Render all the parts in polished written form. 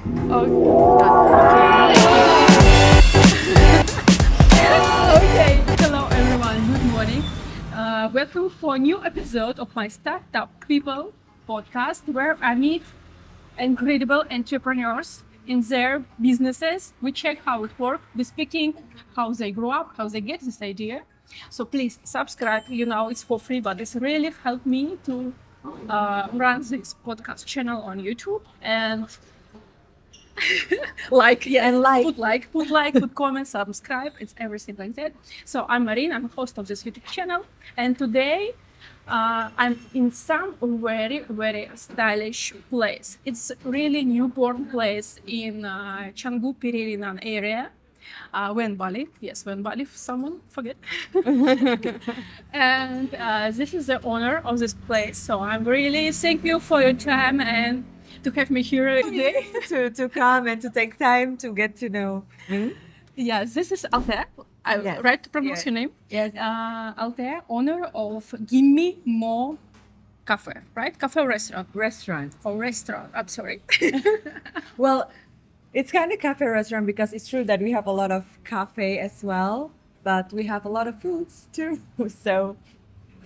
Okay. Okay. Hello, everyone. Good morning. Welcome for a new episode of my Startup People podcast, where I meet incredible entrepreneurs in their businesses. We check how it works. We speaking how they grow up, how they get this idea. So please subscribe. You know it's for free, but it's really helped me to run this podcast channel on YouTube and put comment, subscribe. It's everything like that. So I'm Marine. I'm host of this YouTube channel, and today I'm in some very stylish place. It's really newborn place in Canggu Pererenan area. When Bali, yes, when Bali, someone forget. And this is the owner of this place. So I'm really thank you for your time and to have me here today. to come and to take time to get to know me. Yes, this is Altair. I Yes. right to pronounce Yes. your name? Yes. Altair, owner of Gimme Mo Cafe, right? Cafe restaurant. Restaurant. Or restaurant, I'm sorry. Well, it's kind of cafe restaurant because it's true that we have a lot of cafe as well, but we have a lot of foods too. So,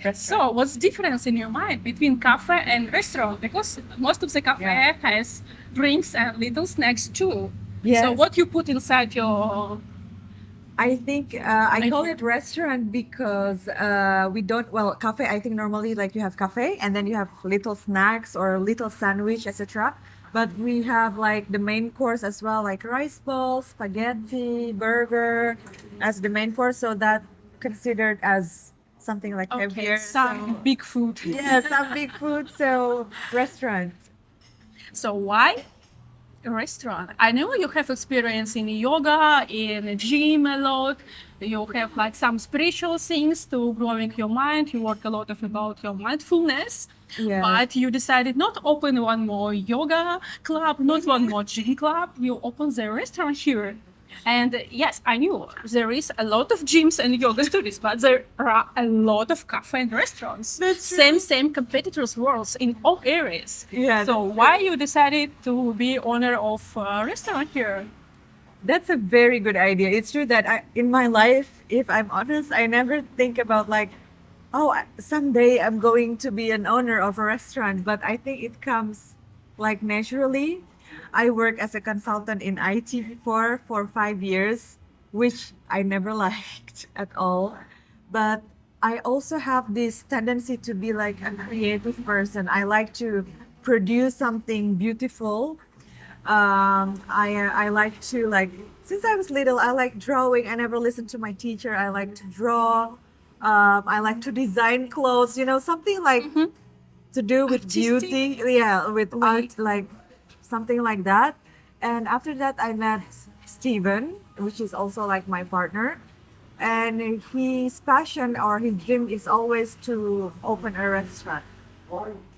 restaurant. So, what's the difference in your mind between cafe and restaurant? Because most of the cafe Yeah. has drinks and little snacks too. Yes. So, what you put inside your... I think I call it restaurant because we don't, well, cafe, I think normally like you have cafe and then you have little snacks or little sandwich, etc. But we have like the main course as well, like rice balls, spaghetti, burger as the main course. So that considered as something like heavier. some big food. Yeah, some big food. So restaurant. So why a restaurant? I know you have experience in yoga, in gym a lot. You have like some spiritual things to growing your mind. You work a lot of about your mindfulness. Yeah. But you decided not open one more yoga club, not one more gym club. You open the restaurant here. And yes, I knew there is a lot of gyms and yoga studios, but there are a lot of cafe and restaurants. That's true. Same competitors worlds in all areas. Yeah, So that's why you decided to be owner of a restaurant here? That's a very good idea. It's true that in my life, if I'm honest, I never think about like, oh, someday I'm going to be an owner of a restaurant. But I think it comes like naturally. I work as a consultant in IT before for 5 years, which I never liked at all. But I also have this tendency to be like a creative person. I like to produce something beautiful. I like to like since I was little I like drawing. I never listened to my teacher. I like to draw. I like to design clothes. Something like to do with Artistic. beauty. Yeah, with art, like something like that. And after that, I met Steven, which is also like my partner. And his passion or his dream is always to open a restaurant.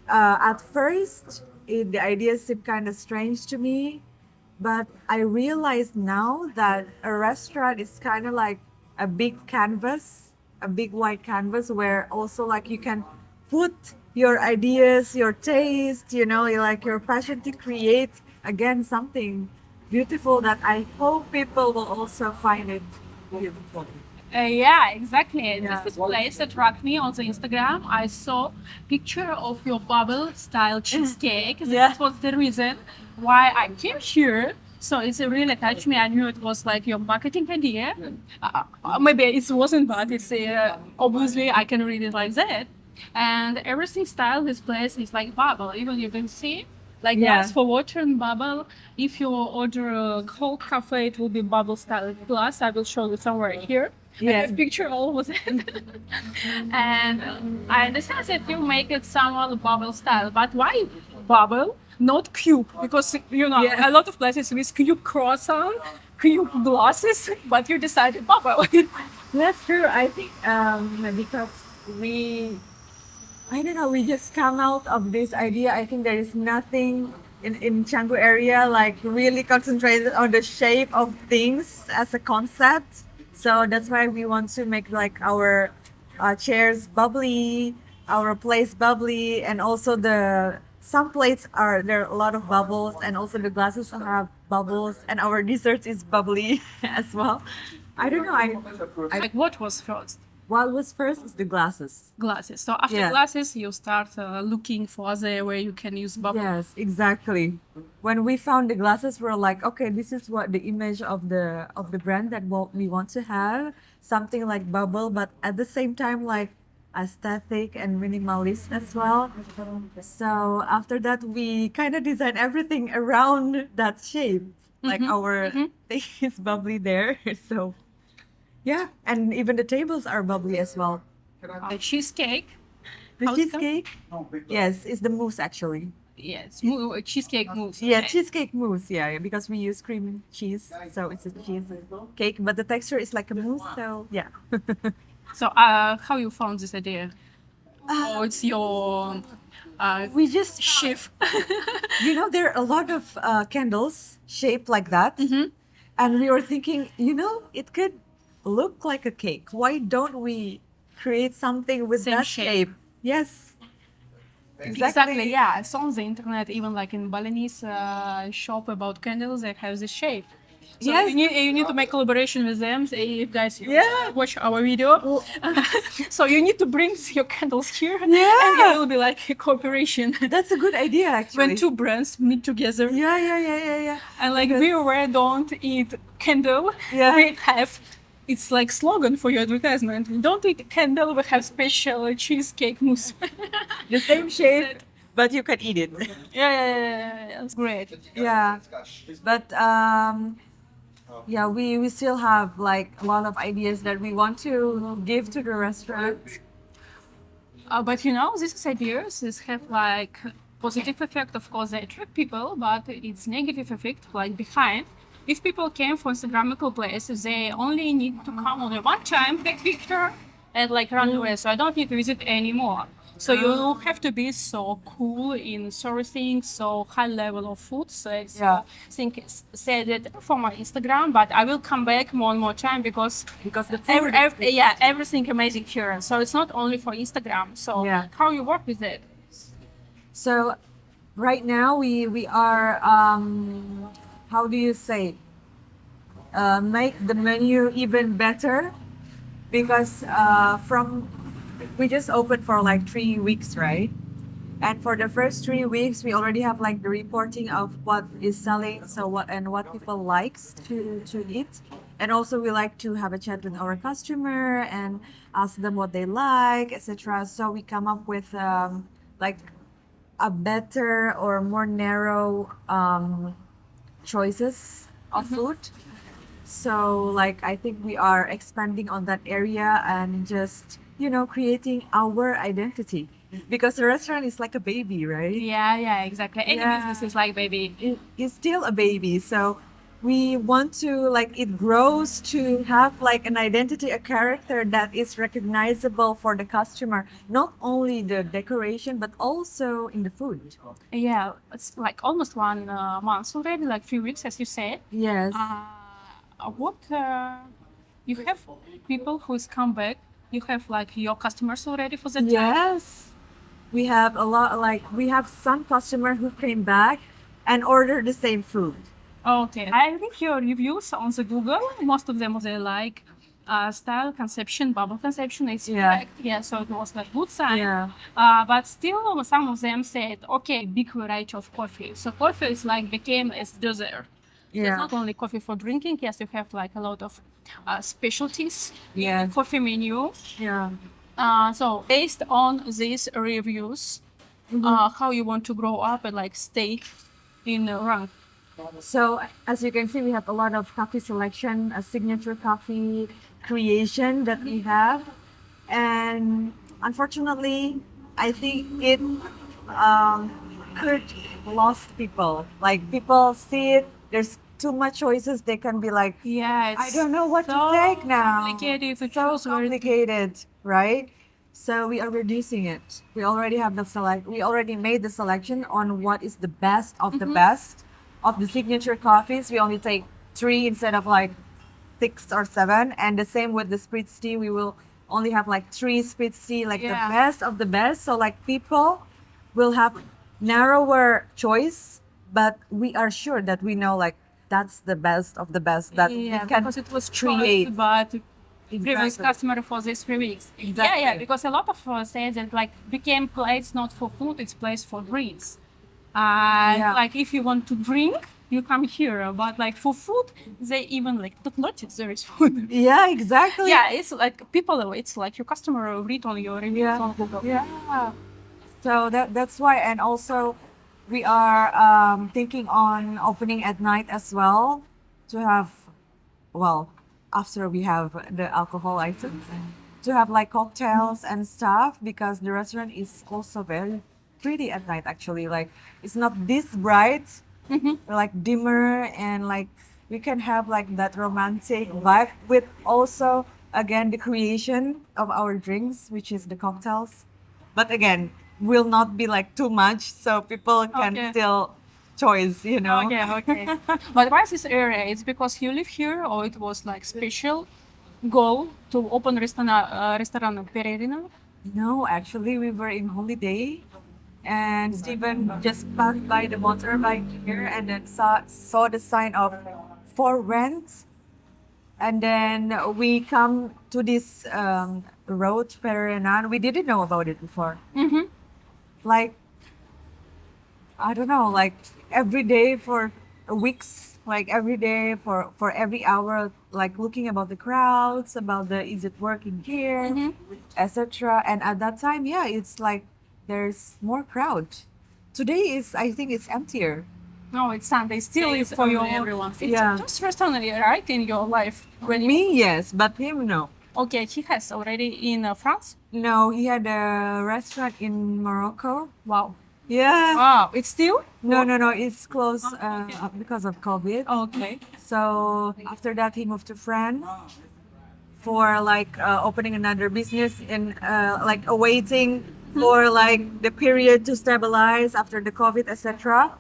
At first, the idea seemed kind of strange to me, but I realize now that a restaurant is kind of like a big canvas, a big white canvas where also like you can put your ideas, your taste, like your passion to create again something beautiful that I hope people will also find it beautiful. Yeah, exactly. Yeah. This place attracted me on the Instagram. I saw picture of your bubble style cheesecake. Yeah. This was the reason why I came here. So it's really touched me. I knew it was like your marketing idea. Maybe it wasn't, but it's obviously I can read it like that. And everything style this place is like bubble. Even you can see like Yeah. glass for water and bubble. If you order a cold cafe, it will be bubble style. Plus, I will show you somewhere here. I Yeah. have picture all of it. And I understand that you make it somewhat bubble style, but why bubble, not cube? Because Yeah. a lot of places with cube croissant, cube glasses, but you decided bubble. That's true. I think because I don't know, we just come out of this idea. I think there is nothing in Canggu area like really concentrated on the shape of things as a concept. So that's why we want to make like our chairs bubbly, our place bubbly, and also the some plates are there are a lot of bubbles, and also the glasses have bubbles, and our dessert is bubbly as well. I don't know. Like what was first? What was first is the glasses. Glasses. So after Yeah. glasses, you start looking for other where you can use bubble. Yes, exactly. When we found the glasses, we're like, okay, this is what the image of the brand that what we want to have, something like bubble, but at the same time like aesthetic and minimalist as well. So after that, we kind of design everything around that shape. Like our thing is bubbly there. So yeah, and even the tables are bubbly as well. The cheesecake. The How's it called? cheesecake, yes, it's the mousse actually. Yes, cheesecake mousse. Yeah, Okay. cheesecake mousse. Yeah, because we use cream and cheese, so it's a cheese cake. But the texture is like a mousse. So yeah. So how you found this idea? Oh, it's your We just chef. there are a lot of candles shaped like that, and we were thinking, it could look like a cake. Why don't we create something with Same that shape. shape? Yes. Exactly. Yeah, I saw on the internet, even like in Balinese shop about candles, they have this shape. So Yes. you need to make collaboration with them. So if guys you Yeah. watch our video, so you need to bring your candles here, and Yeah. it will be like a cooperation That's a good idea, actually. when two brands meet together. Yeah. And like we were don't eat candle, Yeah. we have. It's like slogan for your advertisement. Don't eat candle. We have special cheesecake mousse. The same shape, but you can eat it. Yeah, that's great. Yeah, but we still have like a lot of ideas that we want to give to the restaurant. But these ideas have like positive effect. Of course, they attract people, but it's negative effect like behind. If people came for Instagrammable places, they only need to come only one time, take picture, and like run away. So I don't need to visit anymore. So you have to be so cool in sourcing, so high level of food. So I said it for my Instagram, but I will come back more and more time because The food everything amazing here. So it's not only for Instagram. So Yeah. how you work with it? So right now we are how do you say make the menu even better because we just opened for like 3 weeks, right? And for the first 3 weeks, we already have like the reporting of what is selling, so what people likes to eat, and also we like to have a chat with our customer and ask them what they like, etc. So we come up with like a better or more narrow choices of food. So like I think we are expanding on that area and just creating our identity because the restaurant is like a baby, right? Yeah, exactly. Any Yeah. business is like baby. It's still a baby, so we want to like it grows to have like an identity, a character that is recognizable for the customer, not only the decoration but also in the food. Yeah, it's like almost 1 month already, like 3 weeks, as you said. Yes. What you have people who's come back? You have like your customers already for the time? Yes. We have a lot, like we have some customer who came back and ordered the same food. Okay, I think your reviews on the Google, most of them they like style conception, bubble conception. It's Yeah. correct. Yeah, so it was like good sign. Yeah. But still, some of them said, okay, big variety of coffee. So coffee is like became as dessert. So Yeah. it's not only coffee for drinking. Yes, you have like a lot of specialties in Yes. the coffee menu. Yeah. So based on these reviews, how you want to grow up and like stay in the rank. So as you can see, we have a lot of coffee selection, a signature coffee creation that we have, and unfortunately, I think it could lost people. Like people see it, there's too much choices. They can be like, Yeah, it's I don't know what to so take now. complicated to So choose where to- complicated, right? So we are reducing it. We already have we already made the selection on what is the best of the best of the signature coffees. We only take 3 instead of like 6 or 7. And the same with the spritz tea. We will only have like 3 spritz tea, like Yeah. the best of the best. So like people will have narrower choice, but we are sure that we know like that's the best of the best that we Yeah, can because it was create. choice, but previous Exactly. customer for these 3 weeks. Yeah, yeah, Exactly. because a lot of say that like became place not for food, it's place for drinks. Yeah. Like if you want to drink, you come here. But like for food, they even like don't notice there is food. Yeah, exactly. Yeah, it's like people. It's like your customer will read on your reviews Yeah. on Google. Yeah. So that's why, and also we are thinking on opening at night as well to have, well, after we have the alcohol items, to have like cocktails and stuff because the restaurant is also very pretty at night actually. Like it's not this bright, like dimmer, and like we can have like that romantic vibe with also again the creation of our drinks, which is the cocktails. But again, will not be like too much so people can Okay. still choice, you know. Okay, okay. But why is this area? It's because you live here, or it was like special goal to open restaurant Pererenan? No, actually we were in holiday and Stephen just passed by the motorbike here and then saw the sign of for rent, and then we come to this road Pererenan. We didn't know about it before. Like I don't know, like every day for weeks, like every day for every hour, like looking about the crowds, about the is it working here, etc. And at that time, yeah, it's like there's more crowd. Today is I think it's emptier. No, it's Sunday. Still is for your everyone. It's Yeah. just restaurant, right, in your life. When Me, yes, but him, no. okay, he has already in France. No, he had a restaurant in Morocco. Wow. Yeah. Wow, it's still No, it's closed because of COVID. okay. So after that, he moved to France for like opening another business and like awaiting for like the period to stabilize after the COVID, etc.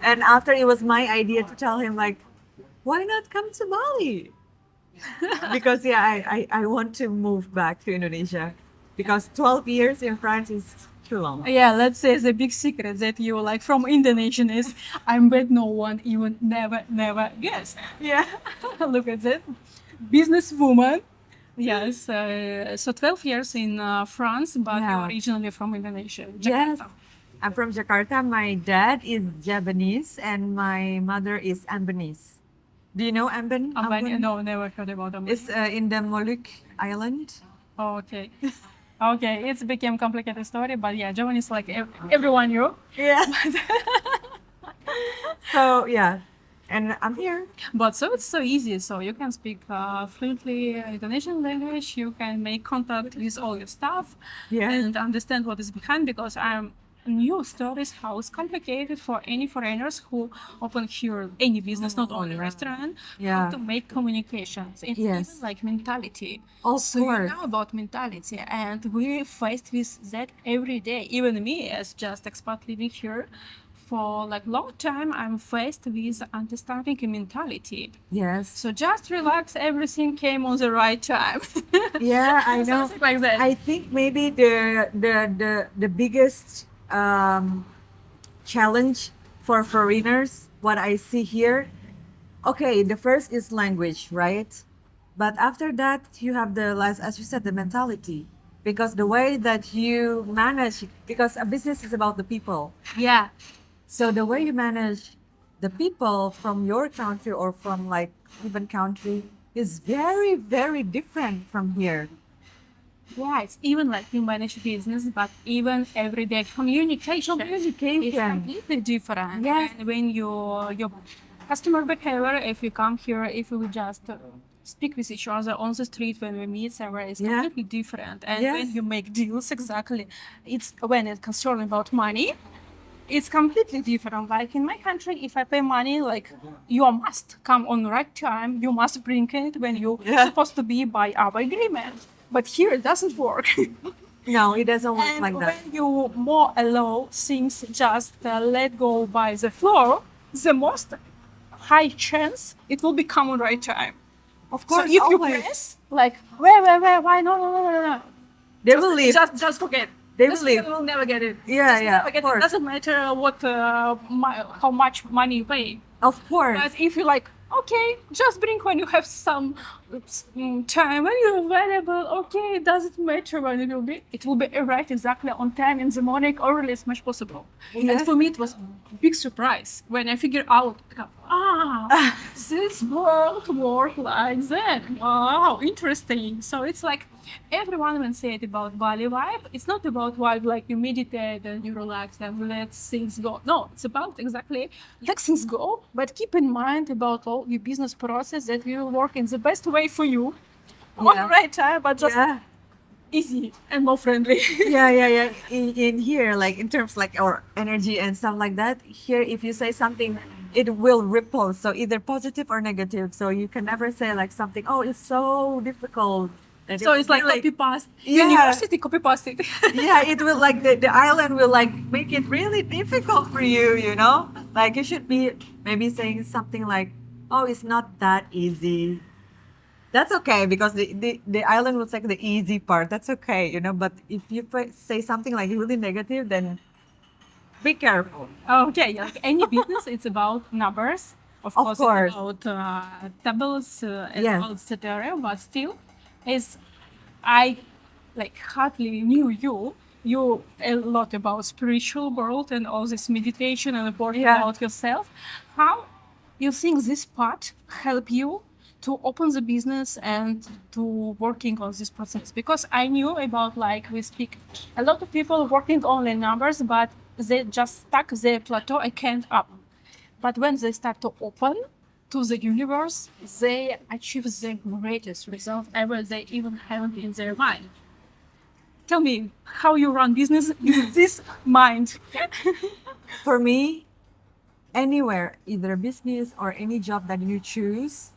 And after it was my idea to tell him like, why not come to Bali? Because yeah, I want to move back to Indonesia because 12 years in France is too long. Yeah, let's say the big secret that you like from Indonesian is I'm bet no one even never guessed. Yeah. Look at that. Businesswoman. Yes. So 12 years in France, but Yeah. you're originally from Indonesia. Yes. Jakarta. I'm from Jakarta. My dad is Japanese and my mother is Ambonese. Do you know Ambon? No, never heard about them. It's in the Molucca Island. Oh, okay. Okay, it's became complicated story, but yeah, Japanese like everyone knew. Yeah. So yeah, and I'm here. But so it's so easy. So you can speak fluently Indonesian language. You can make contact with all your staff Yeah. and understand what is behind. Because I'm new stories how it's complicated for any foreigners who open here any business, not only restaurant. Yeah. How to make communications. It's Yes. even like mentality. Of So you course. know about mentality, and we're faced with that every day. Even me, as just expat living here for like long time, I'm faced with understanding a mentality. Yes. So just relax, everything came on the right time. Yeah, I know. Something like that. I think maybe the biggest challenge for foreigners, what I see here, okay, the first is language, right? But after that, you have the last, as you said, the mentality. Because the way that you manage, because a business is about the people. Yeah. So the way you manage the people from your country or from like even country is very, very different from here. Yeah, it's even like you manage business, but even everyday communication. Communication. It's completely different. Yes. And when your customer behavior, if you come here, if we just speak with each other on the street when we meet somewhere, it's Yeah. completely different. And Yes. when you make deals, exactly, it's when it's concerned about money. It's completely different. Like in my country, if I pay money, like you must come on the right time. You must bring it when you're Yeah. supposed to be by our agreement. But here it doesn't work. No, it doesn't work And like that. when you more allow things just let go by the floor, the most high chance it will become on right time. Of So course, if you always. press, like, where, why, no, They will leave. just forget. They This believe. people will never get it. Yeah, Just yeah, never of get it. course. Doesn't matter what, how much money you pay. Of course. But if you like, okay, just bring when you have some time, when you're available. Okay, it doesn't matter when it will be. It will be right exactly on time in the morning, or early as much possible. And Yes. for me, it was a big surprise when I figured out, this world works like that. Wow, interesting. So it's like everyone when say it about Bali vibe, it's not about vibe like you meditate and you relax and let things go. No, it's about exactly let things go, but keep in mind about all your business process that will work in the best way for you on the Yeah. right time, but just Yeah. easy and more friendly. Yeah. In here, like in terms like our energy and stuff like that, here if you say something, it will ripple. So either positive or negative. So you can never say like something, oh, it's so difficult. And So it it's will like be copy paste. Yeah. University copy paste it. Yeah, it will like the island will like make it really difficult for you, you know? Like you should be maybe saying something like, oh, it's not that easy. That's okay because the island will take the easy part. That's okay, you know. But if you say something like really negative, then be careful. Okay, like any business, it's about numbers. Of course, course. it's about tables and Yes. all etc. But still, as I like hardly knew you a lot about spiritual world and all this meditation and working Yeah. out yourself. How you think this part help you to open the business and to working on this process? Because I knew about like we speak a lot of people working only numbers, but they just stuck their plateau and can't up. But when they start to open to the universe, they achieve the greatest result ever they even haven't in their mind. Tell me how you run business in this mind. For me, anywhere, either business or any job that you choose,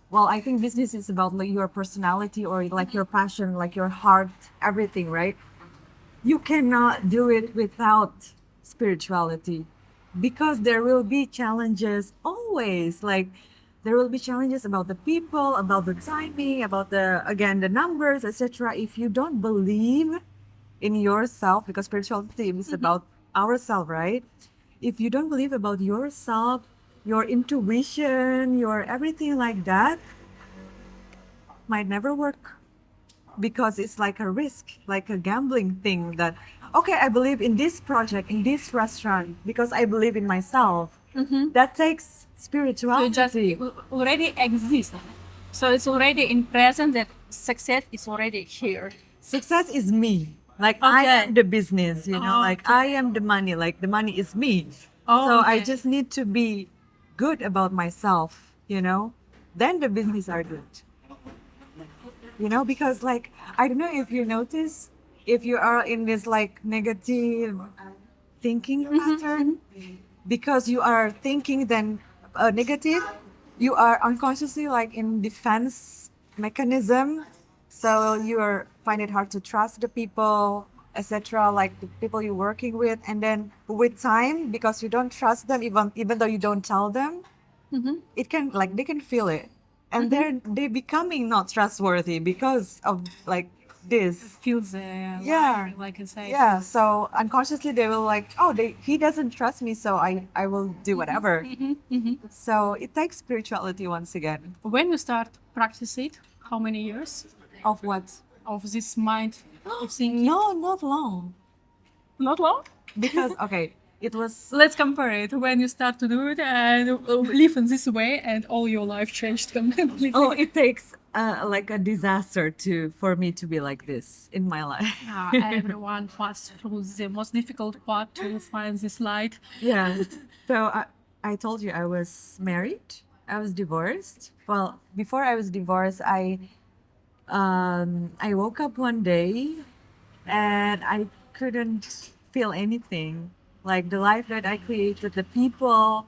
well, I think business is about like your personality or like your passion, like your heart, everything, right? You cannot do it without spirituality because there will be challenges always. Like there will be challenges about the people, about the timing, about the again the numbers, etc. If you don't believe in yourself, because spirituality is about ourselves, right? If you don't believe about yourself, your intuition, your everything like that, might never work because it's like a risk, like a gambling thing that, okay, I believe in this project, in this restaurant, because I believe in myself. That takes So spirituality. it just already exists. So it's already in present that success is already here. Success is me. Like I Okay. am the business, you know, like I am the money, like the money is me. So I Okay. just need to be good about myself, you know, then the business are good. You know, because like I don't know if you notice, if you are in this like negative thinking pattern, because you are thinking then negative, you are unconsciously like in defense mechanism, so you are find it hard to trust the people, etc., like the people you're working with, and then with time, because you don't trust them, even though you don't tell them, it can like they can feel it, and they becoming not trustworthy because of like this. Feels Yeah. like I say. Yeah, so unconsciously they will like, oh, he doesn't trust me, so I will do whatever. So it takes spirituality once again. When you start practice it, how many years Of what? of this mind of thinking? No, not long. Not long. Because okay, it was Let's compare it when you start to do it and live in this way, and all your life changed completely. oh, it takes like a disaster for me to be like this in my life. Everyone passed through the most difficult part to find this light. Yeah. So I told you I was married. I was divorced. Well, before I was divorced, I woke up one day and I couldn't feel anything. Like the life that I created, the people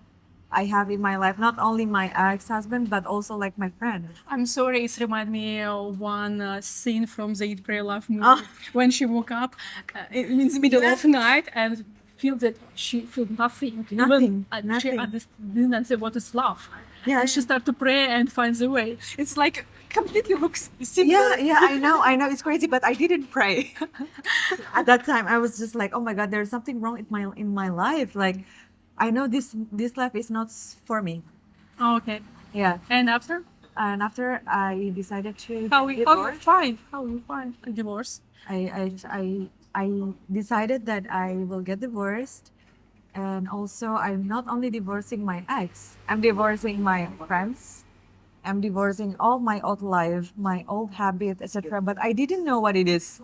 I have in my life, not only my ex-husband, but also like my friends. I'm sorry, it reminded me of one scene from the Eat, Pray, Love movie Ah. when she woke up in the middle of night and feel that she felt nothing. Nothing, Even, she nothing. didn't understand what is love. Yeah, And she start to pray and finds a way. It's like completely looks simple. yeah, I know, it's crazy, but I didn't pray. At that time, I was just like, oh my God, there's something wrong in my life. Like, I know this life is not for me. Oh, okay. Yeah, And after? and after I decided to How you divorce, find? How you find a divorce? I decided that I will get divorced, and also I'm not only divorcing my ex, I'm divorcing my friends. I'm divorcing all my old life, my old habit, etc. But I didn't know what it is.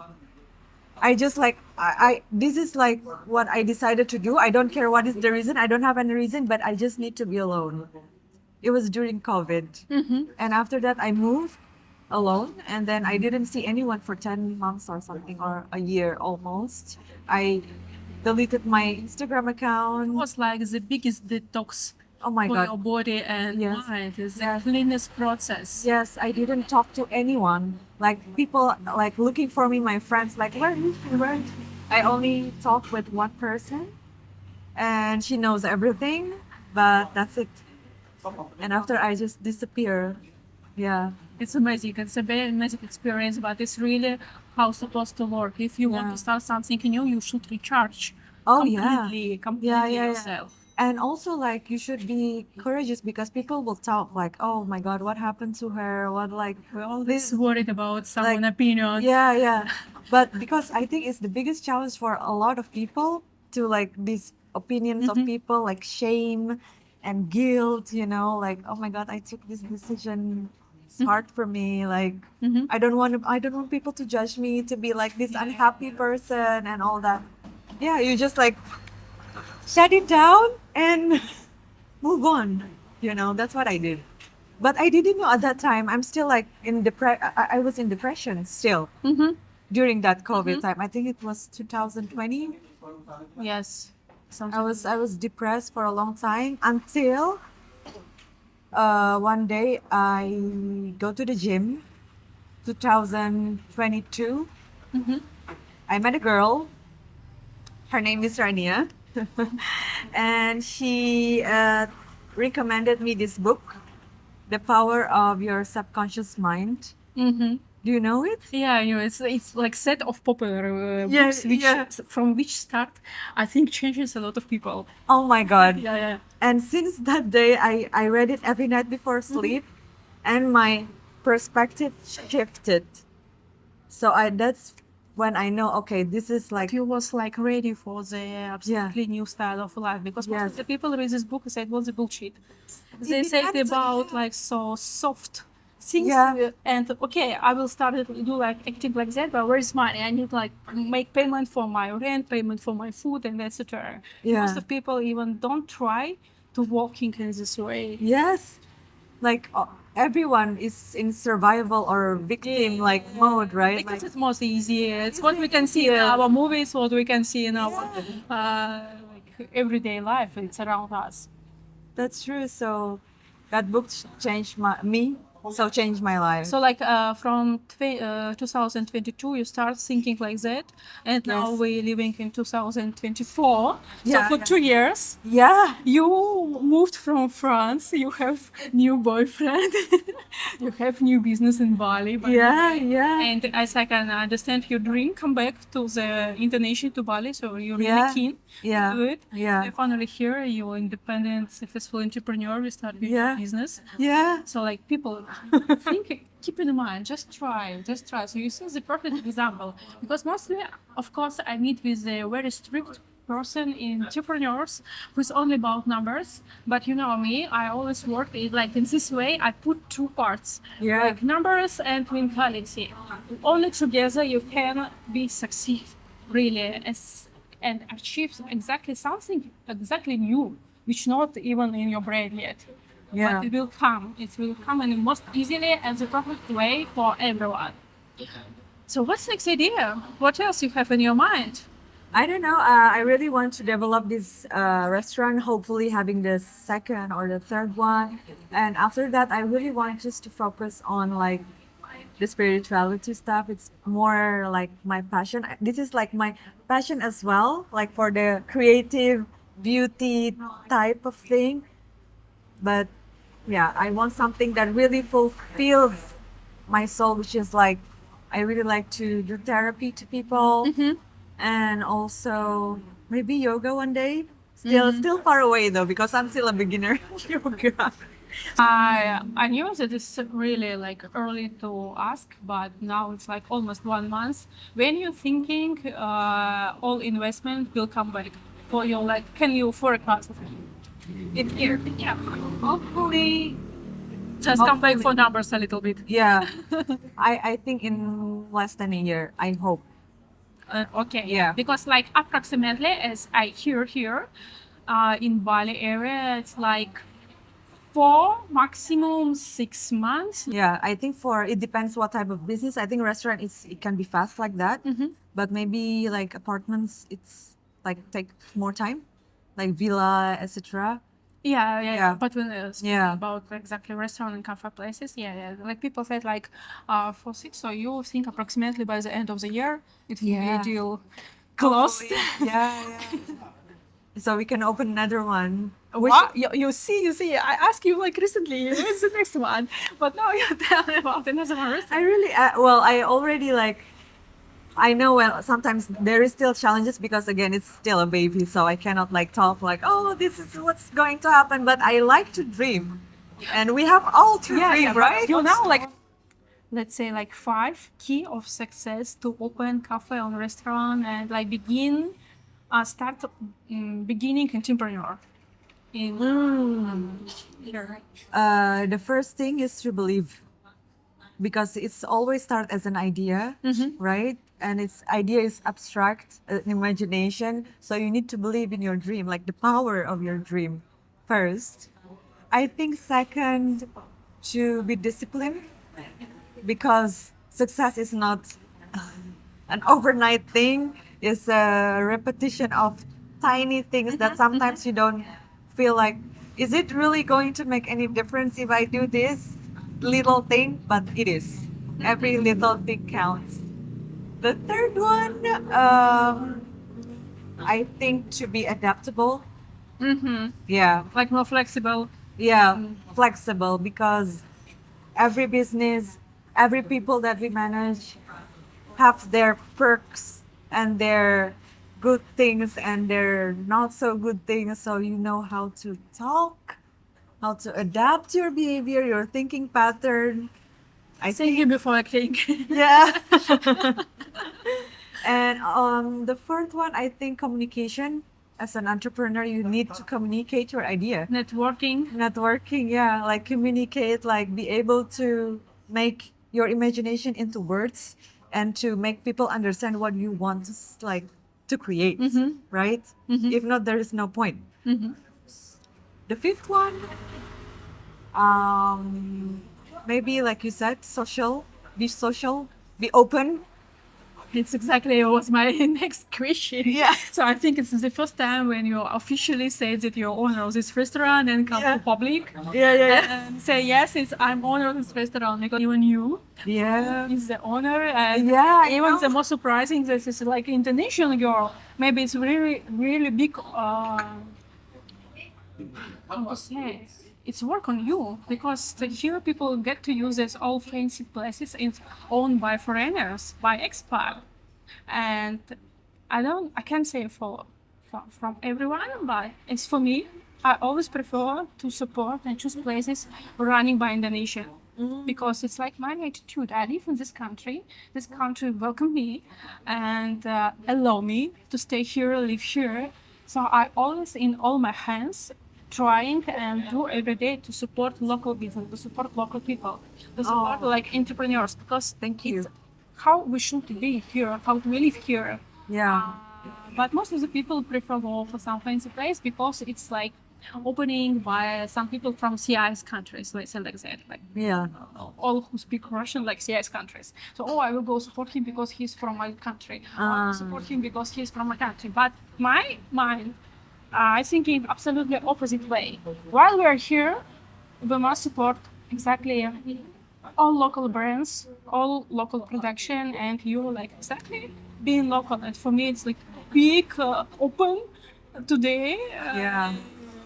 I just like I this is like what I decided to do. I don't care what is the reason. I don't have any reason, but I just need to be alone. It was during COVID. And after that I moved alone, and then I didn't see anyone for 10 months or something, or a year almost. I deleted my Instagram It account. was like the biggest detox Oh my for God. your body and Yes. mind. It's the Yes. cleanest process. Yes, I didn't talk to anyone. Like people like looking for me, my friends, like where is she? Where is she? I only talk with one person, and she knows everything, but that's it. And after I just disappear. Yeah. It's amazing. It's a very amazing experience, but it's really how it's supposed to work. If you want Yeah. to start something new, you should recharge Oh yeah. completely Yeah, yeah, yeah. yourself. And also like you should be courageous because people will talk like, oh my God, what happened to her? What like We're always worried about someone's like opinion. yeah, yeah. But because I think it's the biggest challenge for a lot of people to like these opinions of people, like shame and guilt, like, oh my God, I took this decision. It's hard for me. Like I don't want people to judge me to be like this unhappy person and all that. Yeah, you just like shut it down and move on. That's what I did. But I didn't know at that time. I'm still like in I was in depression still during that COVID time. I think it was 2020. Yes. I Something. was depressed for a long time until one day I go to the gym. 2022. I met a girl. Her name is Rania. And she recommended me this book, The Power of Your Subconscious Mind. Do you know it? Yeah, it's like set of popular Yeah, books which yeah. from which start I think changes a lot of people. Oh my God. Yeah, yeah. And since that day, I read it every night before sleep, and my perspective shifted. So that's when I know, okay, this is like, You was like ready for the absolutely new style of life because most Yes. of the people read this book and said, "What's the bullshit?" It They say depends, about yeah. like so soft things, Yeah. and okay, I will start to do like acting like that, but where is money? I need like make payment for my rent, payment for my food, and etc. Yeah. Most of people even don't try to walking in this way. Yes, like everyone is in survival or victim like mode, right? Because Like, it's most easy. It's what we can see in our movies, what we can see in our like everyday life. It's around us. that's true. So that book changed changed my life. So like from 2022, you start thinking like that, and now Yes. we're living in 2024. Yeah, So for yeah. 2 years, Yeah. you moved from France. You have new boyfriend. You have new business in Bali. by the Yeah, way. yeah. And as I can understand, your dream come back to the Indonesia to Bali. So you're really Yeah. keen Yeah. to do it. Yeah. You're finally here. You're independent, successful entrepreneur. You start your Yeah. business. Yeah. So like people think, keep in mind, just try. So you see the perfect example because mostly, of course, I meet with a very strict person in entrepreneurs who's only about numbers. But you know me, I always work like in this way. I put two parts, Yeah. like numbers and mentality. Only together you can be succeed really and achieve exactly something exactly new, which not even in your brain yet. Yeah. But it will come. It will come in the most easily and the perfect way for everyone. So what's next idea? What else you have in your mind? I don't know. I really want to develop this restaurant, hopefully having the second or the third one. And after that, I really want just to focus on like the spirituality stuff. It's more like my passion. This is like my passion as well, like for the creative beauty type of thing. But yeah, I want something that really fulfills my soul, which is like I really like to do therapy to people, and also maybe yoga one day. Still far away though because I'm still a beginner in yoga. I knew that it's really like early to ask, but now it's like almost 1 month. When you thinking all investment will come back for you, like can you forecast it here? Yeah, Hopefully, just come back for numbers a little bit. yeah. I think in less than a year. I hope. Okay, Yeah. because like approximately as I hear here, in Bali area, it's like 4, maximum 6 months. Yeah, I think for it depends what type of business. I think restaurant it can be fast like that, but maybe like apartments it's like take more time, like villa, etc. Yeah. But when speaking Yeah. about exactly restaurant and cafe places, yeah. Like people said, like for 6, so you think approximately by the end of the year it will be Yeah. a deal closed. Yeah. So we can open another one. What? You see, I asked you like recently, when's the next one? But now you tell me about another one. I really well, I already like. I know well sometimes there is still challenges because again it's still a baby, so I cannot like talk like oh this is what's going to happen. But I like to dream, and we have all to dream, but right? you know, like let's say like 5 key of success to open cafe or restaurant and like start beginning entrepreneur in here. The first thing is to believe because it's always start as an idea, right? And its idea is abstract, an imagination. So you need to believe in your dream, like the power of your dream first. I think second, to be disciplined because success is not an overnight thing. It's a repetition of tiny things that sometimes you don't feel like, is it really going to make any difference if I do this little thing? But it is. Every little thing counts. The third one, I think to be adaptable. Yeah. Like more flexible. Yeah, flexible because every business, every people that we manage have their perks and their good things and their not so good things. So you know how to talk, how to adapt your behavior, your thinking pattern. I Thank you before I think. yeah. And the fourth one, I think communication. As an entrepreneur, you need to communicate your idea. Networking, yeah, like communicate, like be able to make your imagination into words and to make people understand what you want to like to create, right? If not, there is no point. The fifth one, maybe like you said, social, be open. It's exactly was my next question. Yeah. So I think it's the first time when you officially say that you're owner of this restaurant and come to public. And say yes, I'm owner of this restaurant because even you is the owner. And even the most surprising this is like Indonesian girl. Maybe it's really big how to say it's work on you because here people get to use this all fancy places. It's owned by foreigners, by expat, and I can't say from everyone, but it's for me. I always prefer to support and choose places running by Indonesian because it's like my attitude. I live in this country. This country welcome me and allow me to stay here, live here. So I always in all my hands trying and do every day to support local business, to support local people, to support like entrepreneurs because it's how we should be here, how we live here. But most of the people prefer go for some fancy place because it's like opening by some people from CIS countries, let's say like that. Like all who speak Russian like CIS countries. So I will go support him because he's from my country. I will support him because he's from my country. But my mind I think in absolutely opposite way. While we are here, we must support exactly all local brands, all local production, and you like exactly being local. And for me, it's like big open today.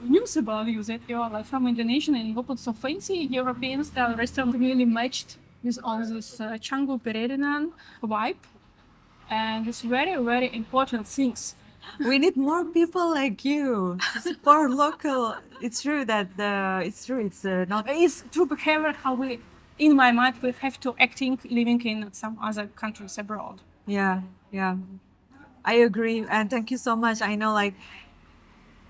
values that you are like from Indonesia and you put so fancy European style restaurant really matched with all this Canggu Pererenan vibe. And it's very, very important things. We need more people like you. Support local. It's true that it's true. It's not. It's true behavior how we, in my mind, we have to acting living in some other countries abroad. Yeah, yeah. I agree, and thank you so much. I know, like,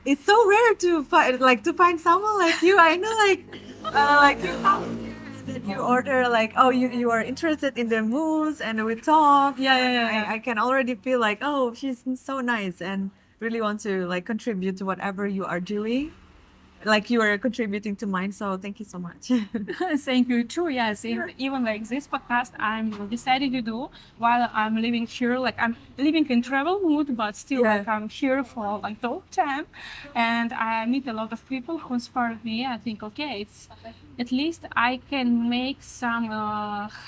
it's so rare to find someone like you. I know, like you that you order like, oh, you are interested in the moves, and we talk. I can already feel like, oh, she's so nice and really want to like contribute to whatever you are doing. Like you are contributing to mine, so thank you so much. Thank you too. Yes, even like this podcast, I'm decided to do while I'm living here. Like I'm living in travel mood, but still Yeah. like I'm here for like the whole time, and I meet a lot of people who inspired me. I think okay, it's at least I can make some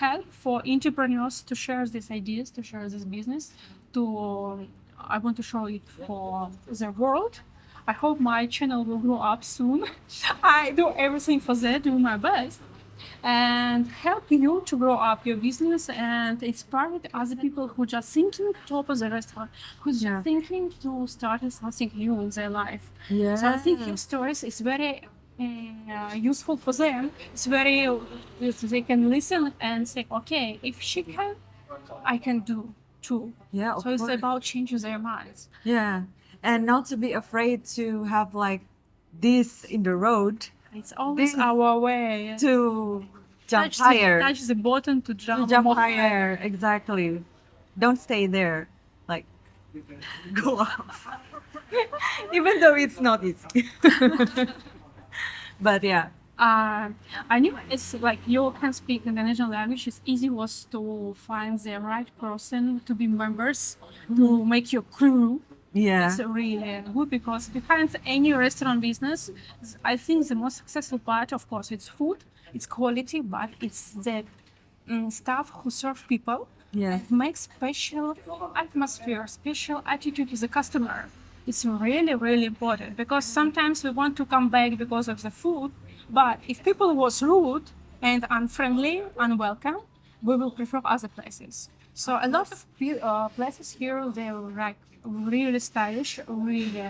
help for entrepreneurs to share these ideas, to share this business. To I want to show it for the world. I hope my channel will grow up soon. I do everything for that, do my best, and help you to grow up your business and inspire other people who just thinking to open the restaurant, who's Yeah. just thinking to start something new in their life. Yeah. So I think your stories is very useful for them. It's very they can listen and say, okay, if she can, I can do too. Yeah, of So it's course. about changing their minds. Yeah, and not to be afraid to have like this in the road It's always This- our way. to jump touch higher. The, touch the button to To jump, jump more higher, exactly. Don't stay there. Like, go up. Even though it's not easy. But yeah. I knew it's like you can speak Indonesian language. It's easy was to find the right person to be members to make your crew. Yeah. It's really good because behind any restaurant business, I think the most successful part, of course, it's food, it's quality, but it's the staff who serve people. Yeah. Make special atmosphere, special attitude to the customer. It's really, really important because sometimes we want to come back because of the food, but if people was rude and unfriendly, unwelcome, we will prefer other places. So a lot of places here, they're like really stylish, really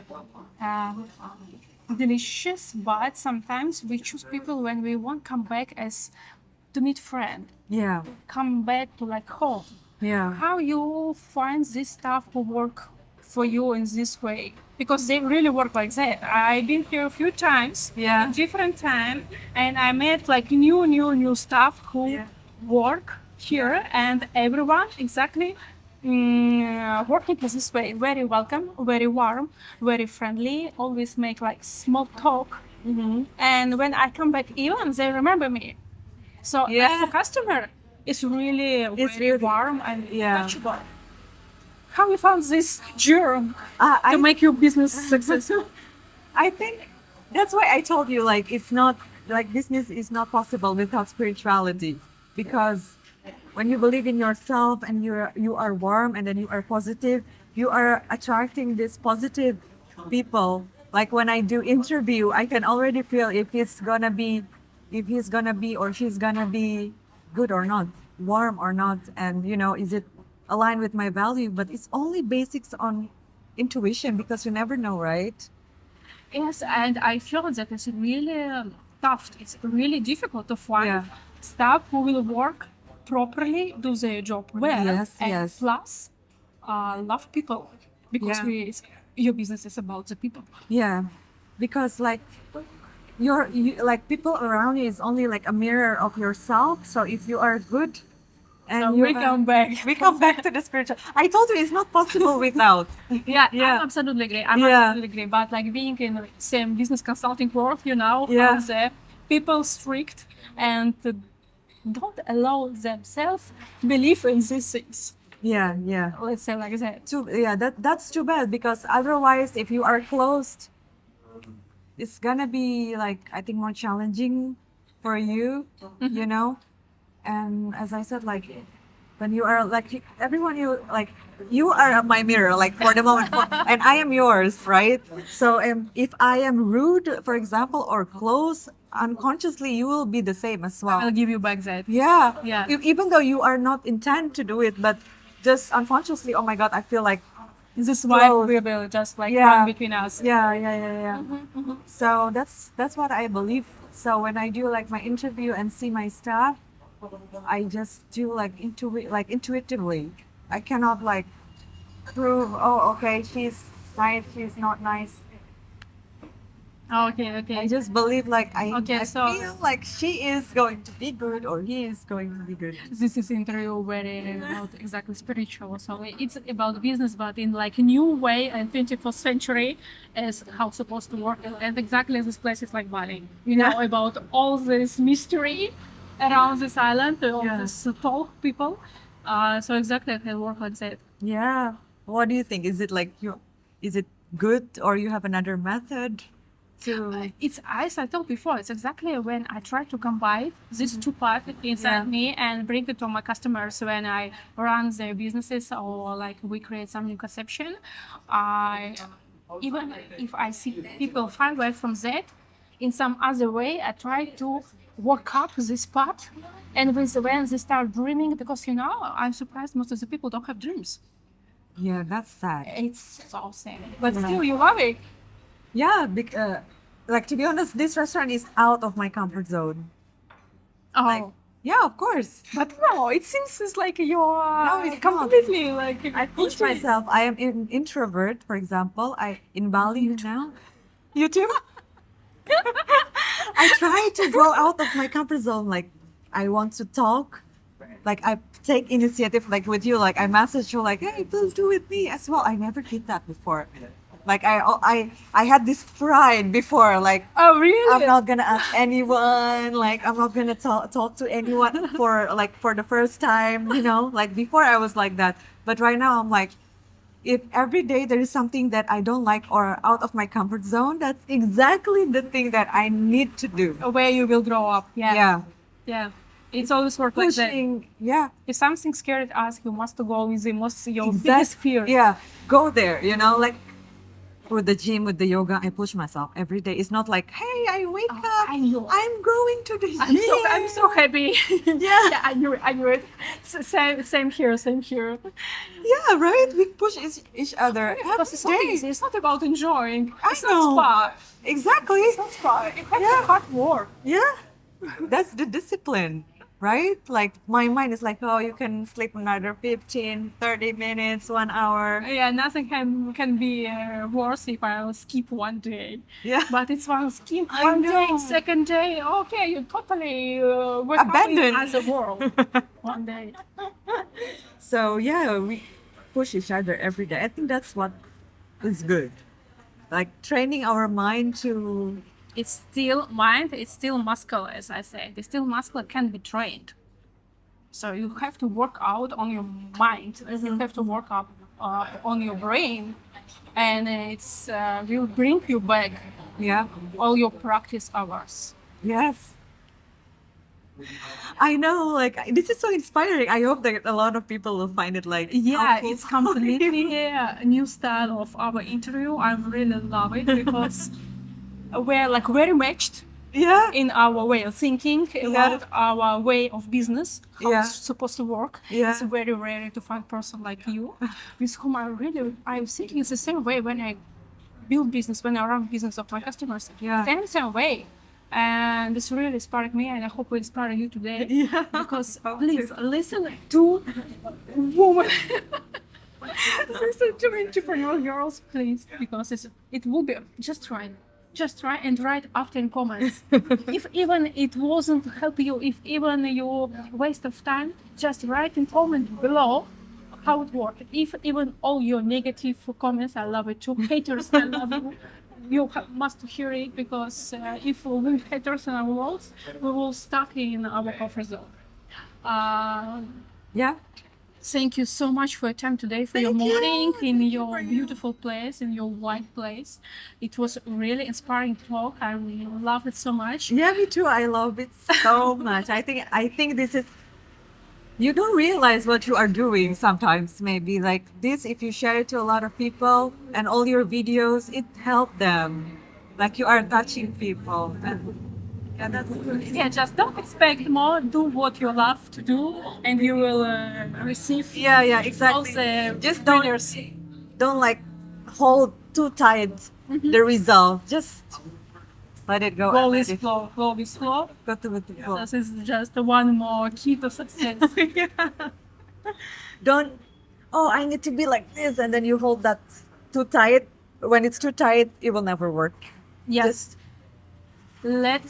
delicious, but sometimes we choose people when we want come back as to meet friend, Yeah. come back to like home. Yeah. How you find this staff who work for you in this way? Because they really work like that. I've been here a few times, Yeah. in different time, and I met like new staff who Yeah. work here, and everyone exactly working in this way. Very welcome, very warm, very friendly. Always make like small talk, and when I come back, even they remember me. So Yeah. for customer, it's really It's very really- warm and Yeah. touchable. How you found this germ to I make your business successful? I think that's why I told you like it's not like business is not possible without spirituality, because when you believe in yourself and you are warm and then you are positive, you are attracting this positive people. Like when I do interview, I can already feel if he's gonna be or she's gonna be good or not, warm or not, and is it aligned with my value? But it's only basics on intuition because you never know, right? Yes, and I feel that it's really tough. It's really difficult to find Yeah. staff who will work properly, do their job well, Yes, and yes. plus love people because Yeah. your business is about the people. Yeah, because like like people around you is only like a mirror of yourself. So if you are good, and So you we come back. we come back to the spiritual. I told you it's not possible without. Yeah, Yeah. I absolutely agree. I Yeah. absolutely agree. But like being in the same business consulting world, Yeah. how the people strict and don't allow themselves believe in these things. Yeah, yeah. Let's say like that. That's too bad, because otherwise, if you are closed, it's gonna be like, I think, more challenging for you. And as I said, like when you are like everyone you like you are my mirror like for the moment and I am yours, right? So if I am rude, for example, or close, unconsciously you will be the same as well. I'll give you back that. Yeah. Yeah. Even though you are not intend to do it, but just unconsciously, oh my God, I feel like This is why close. we will just like Yeah. run between us. Yeah. So that's what I believe. So when I do like my interview and see my staff, I just do like intuitively. I cannot like prove, oh, okay, she's nice, she's not nice. Okay. I just believe like Okay, I so- feel like she is going to be good or he is going to be good. This is interview very not exactly spiritual, so it's about business, but in like a new way and 21st century is how it's supposed to work. And exactly this place is like Bali. You know about all this mystery around this island, all Yeah. these tall people. So exactly I can work on that. Yeah. What do you think? Is it like is it good or you have another method to It's as I told before, it's exactly when I try to combine these two parts inside me and bring it to my customers when I run their businesses or like we create some new conception. I even if I see people find way from that in some other way, I try to work up this part and with when they start dreaming, because you know, I'm surprised most of the people don't have dreams. Yeah, that's sad. It's so sad. But still you love it. Yeah, like to be honest, this restaurant is out of my comfort zone. Oh. Like, yeah, of course. But no, it seems it's like you're No, it's not. completely like I push myself. I am an introvert, for example. In Bali now. You too? I try to go out of my comfort zone. Like, I want to talk. Like, I take initiative, like with you. Like, I message you, like, hey, please do with me as well. I never did that before. Like, I had this pride before. Like, Oh really? I'm not gonna ask anyone. Like, I'm not gonna talk to anyone for the first time. You know, like before I was like that, but right now I'm like, if every day there is something that I don't like or out of my comfort zone, that's exactly the thing that I need to do. Where you will grow up. Yeah. Yeah, Yeah. It's always work like that. pushing. Yeah, If something scared us, you must go with the most your exact- biggest fear. Yeah, go there. You know, like with the gym, with the yoga, I push myself every day. It's not like, hey, I wake up, I know. I'm going to the I'm gym. so happy. Yeah. I knew it. Same here. Yeah, right. We push each other Because it's every not day. easy. It's not about enjoying. I It's know. not spa. Exactly. It's not spa. It has Yeah. hard work. Yeah, that's the discipline, right? Like my mind is like, oh, you can sleep another 15, 30 minutes, 1 hour. Yeah, nothing can be worse if I will skip one day. Yeah. But it's one skip I one day, know. second day. Okay, you totally wake Abandon. up as a world one day. So yeah, we push each other every day. I think that's what is good. Like training our mind to It's still mind. It's still muscle, as I say. The still muscle can be trained. So you have to work out on your mind. You have to work up on your brain, and it's will bring you back yeah. all your practice hours. Yes. I know, like this is so inspiring. I hope that a lot of people will find it like Yeah, helpful. it's completely a new style of our interview. I really love it because we're like very matched Yeah. in our way of thinking about our way of business, how Yeah. it's supposed to work. Yeah. It's very rare to find person like you with whom I'm thinking it's the same way when I build business, when I run business of my customers. Yeah. Same way. And this really inspired me, and I hope it inspire you today. Yeah. Because Hope please to. listen to women. Listen to entrepreneurial girls, please, because it will be just try and write after in comments. If even it wasn't help you, if even you waste of time, just write in comment below how it worked. If even all your negative comments, I love it too. Haters, I love you. You must hear it, because if we haters in our worlds, we will stuck in our comfort zone. Yeah. Thank you so much for your time today, for your Thank you. morning in Thank you your for you. beautiful place, in your white place. It was really inspiring talk. I love it so much. Yeah, me too. I love it so much. I think this is you don't realize what you are doing sometimes. Maybe like this, if you share it to a lot of people and all your videos, it helped them. Like you are touching people. And yeah, that's good. Yeah, just don't expect more. Do what you love to do, and you will receive Yeah, all exactly. the Just winners. don't like hold too tight the result. Just let it go. Go and let with it flow. Go with flow. go to with the flow. This is just one more key to success. Yeah. Don't, oh, I need to be like this, and then you hold that too tight. When it's too tight, it will never work. Yes. Let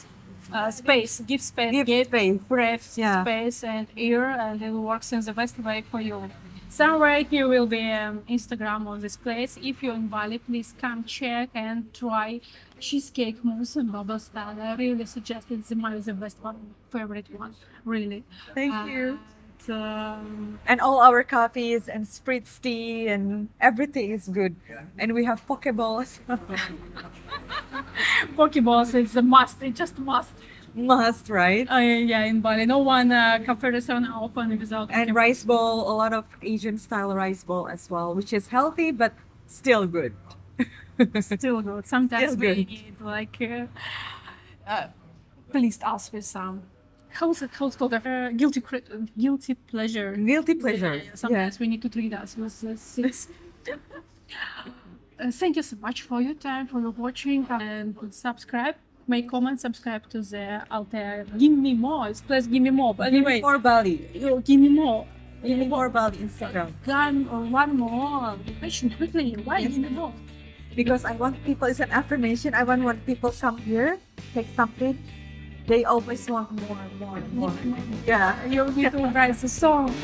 space, give space, Give space. breath, Yeah. space, and air, and it works in the best way for you. Somewhere here will be Instagram of this place. If you're in Bali, please come check and try cheesecake, mousse, and bubble style. I really suggest it. The best one, favorite one, really. Thank you. And, And all our coffees and spritz tea and everything is good. And we have pokeballs. Pokeballs is a must. It's just a must. Must, right? Yeah, in Bali, no one cafe restaurant open without And rice bowl, a lot of Asian style rice bowl as well, which is healthy but still good. still good. Sometimes Still we good. eat like pleased us with some how's it called guilty pleasure. Guilty pleasure. Sometimes we need to treat us with things. Thank you so much for your time, for watching, and subscribe. Make comment, subscribe to the alter. Give me more. It's plus give me more. But anyway, More Bali. give me more. Give me more Bali Instagram. One more question quickly. Why give me more? Because I want people, it's an affirmation. I want when people come here, take something, they always want more. Yeah. You need to write the song.